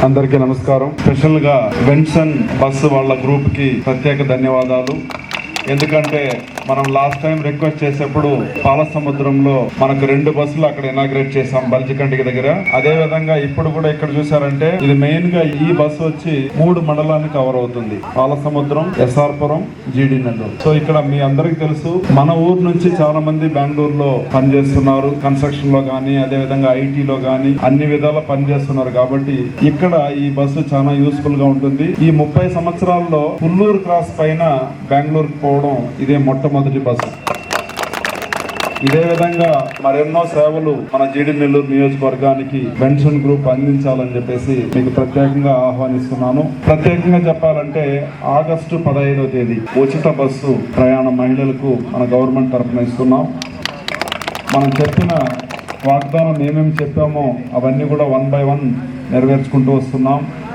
అందరికీ నమస్కారం. స్పెషల్ గా బెన్సన్ బస్సు వాళ్ళ గ్రూప్ కి ప్రత్యేక ధన్యవాదాలు. ఎందుకంటే మనం లాస్ట్ టైం రిక్వెస్ట్ చేసేప్పుడు పాల సముద్రంలో మనకు 2 బస్సులు అక్కడ ఇనాగ్రేట్ చేసాం బల్జికంటికి దగ్గర. అదే విధంగా ఇప్పుడు కూడా ఇక్కడ చూసారంటే ఇది మెయిన్ గా ఈ బస్సు వచ్చి 3 మండలాన్ని కవర్ అవుతుంది. పాల సముద్రం, ఎస్ఆర్పురం, జీడి నెల్లూరు. సో ఇక్కడ మీ అందరికి తెలుసు మన ఊరు నుంచి చాలా మంది బెంగళూరులో పనిచేస్తున్నారు, కన్స్ట్రక్షన్ లో గానీ అదే విధంగా ఐటీలో గానీ అన్ని విధాలా పనిచేస్తున్నారు. కాబట్టి ఇక్కడ ఈ బస్సు చాలా యూస్ఫుల్ గా ఉంటుంది. ఈ 30 సంవత్సరాల్లో పుల్లూరు క్రాస్ పైన బెంగళూరుకు పోవడం ఇదే మొట్టమొదటి బస్సు. ఇదే విధంగా మరెన్నో సేవలు మన జీడి నెల్లూరు నియోజకవర్గానికి బెన్సన్ గ్రూప్ అందించాలని చెప్పేసి మీకు ప్రత్యేకంగా ఆహ్వానిస్తున్నాను. ప్రత్యేకంగా చెప్పాలంటే ఆగస్టు 15వ తేదీ ఉచిత బస్సు ప్రయాణ మహిళలకు మన గవర్నమెంట్ తరఫున ఇస్తున్నాం. మనం చెప్పిన వాగ్దానం ఏమేమి చెప్పామో అవన్నీ కూడా 1 by 1 నెరవేర్చుకుంటూ వస్తున్నాం.